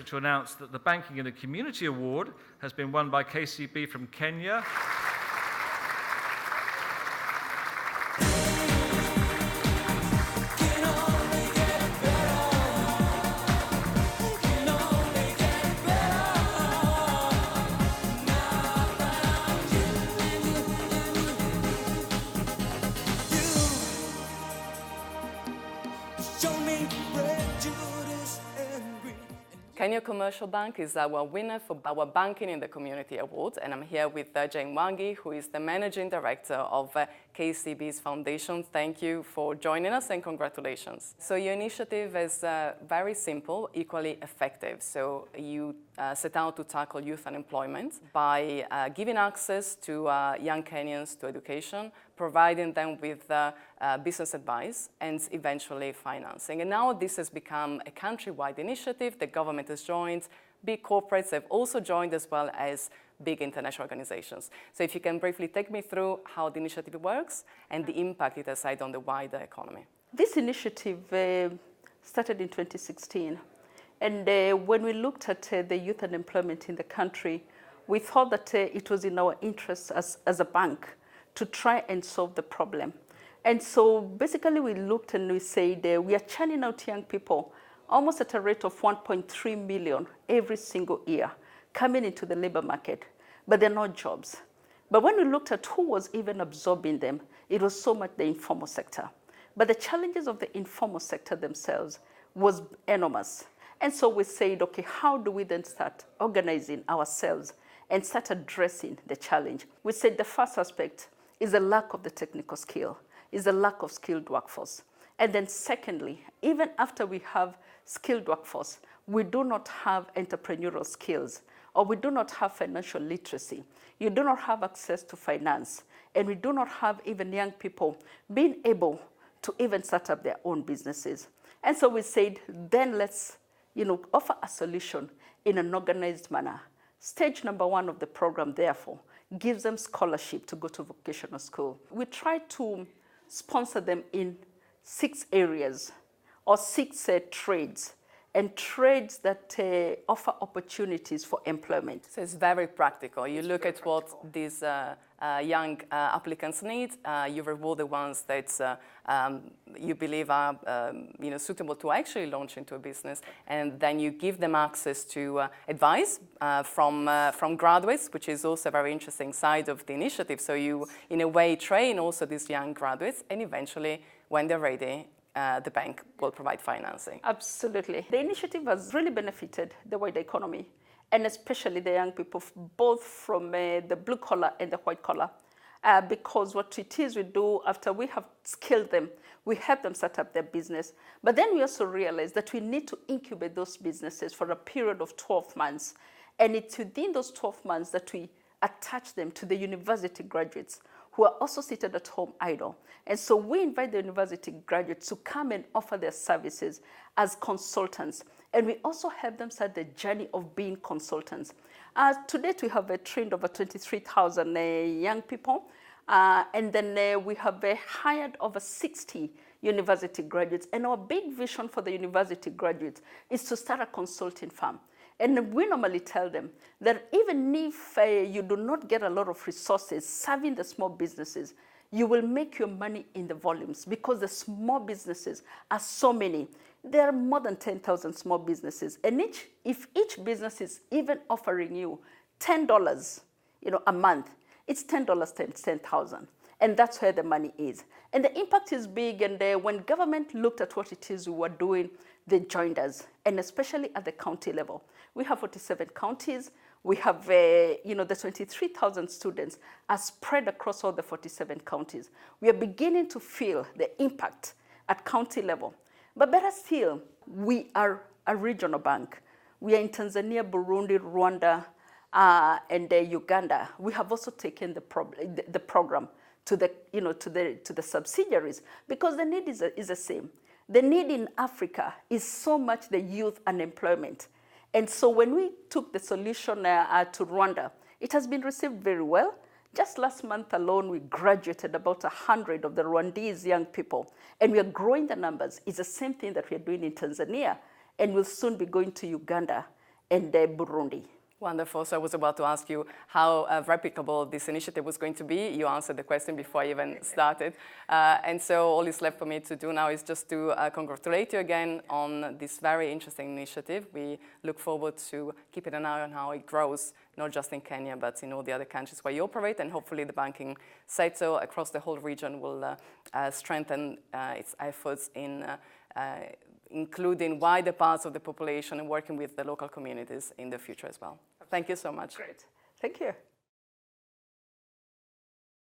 to announce that the Banking and the Community Award has been won by KCB from Kenya. Kenya Commercial Bank is our winner for our Banking in the Community Award, and I'm here with Mwangi, who is the Managing Director of KCB's Foundation. Thank you for joining us and congratulations. So your initiative is very simple, equally effective. So you set out to tackle youth unemployment by giving access to young Kenyans to education, providing them with business advice, and eventually financing. And now this has become a countrywide initiative. The government has joined, big corporates have also joined, as well as big international organizations. So if you can briefly take me through how the initiative works and the impact it has had on the wider economy. This initiative started in 2016. And when we looked at the youth unemployment in the country, we thought that it was in our interest as a bank to try and solve the problem. And so basically we looked and we said we are churning out young people almost at a rate of 1.3 million every single year coming into the labor market, but they're not jobs. But when we looked at who was even absorbing them, it was so much the informal sector. But the challenges of the informal sector themselves was enormous. And so we said, okay, how do we then start organizing ourselves and start addressing the challenge? We said the first aspect is the lack of the technical skill, is the lack of skilled workforce. And then secondly, even after we have skilled workforce, we do not have entrepreneurial skills, or we do not have financial literacy. You do not have access to finance, and we do not have even young people being able to even start up their own businesses. And so we said, then let's offer a solution in an organized manner. Stage number one of the program, therefore, gives them scholarship to go to vocational school. We try to sponsor them in 6 areas or 6 trades, and trades that offer opportunities for employment. So it's very practical. You look at what these young applicants need, you reward the ones that you believe are suitable to actually launch into a business, and then you give them access to advice from graduates, which is also a very interesting side of the initiative. So you, in a way, train also these young graduates, and eventually, when they're ready, the bank will provide financing. Absolutely. The initiative has really benefited the wider economy, and especially the young people, both from the blue collar and the white collar, because what it is we do after we have skilled them, we help them set up their business. But then we also realize that we need to incubate those businesses for a period of 12 months. And it's within those 12 months that we attach them to the university graduates who are also seated at home idle. And so we invite the university graduates to come and offer their services as consultants. And we also help them start the journey of being consultants. To date, we have trained over 23,000 young people. And then we have hired over 60 university graduates. And our big vision for the university graduates is to start a consulting firm. And we normally tell them that even if you do not get a lot of resources serving the small businesses, you will make your money in the volumes, because the small businesses are so many. There are more than 10,000 small businesses. And if each business is even offering you $10 a month, it's $10 times 10,000. And that's where the money is. And the impact is big. And when government looked at what it is we were doing, they joined us, and especially at the county level. We have 47 counties. We have, the 23,000 students are spread across all the 47 counties. We are beginning to feel the impact at county level. But better still, we are a regional bank. We are in Tanzania, Burundi, Rwanda, and Uganda. We have also taken the program to the subsidiaries, because the need is the same. The need in Africa is so much the youth unemployment. And so when we took the solution to Rwanda, it has been received very well. Just last month alone, we graduated about 100 of the Rwandese young people, and we are growing the numbers. It's the same thing that we are doing in Tanzania, and we'll soon be going to Uganda and Burundi. Wonderful. So I was about to ask you how replicable this initiative was going to be. You answered the question before I even started. And so all is left for me to do now is just to congratulate you again on this very interesting initiative. We look forward to keeping an eye on how it grows, not just in Kenya, but in all the other countries where you operate. And hopefully the banking sector across the whole region will strengthen its efforts in including wider parts of the population and working with the local communities in the future as well. Thank you so much. Great. Thank you.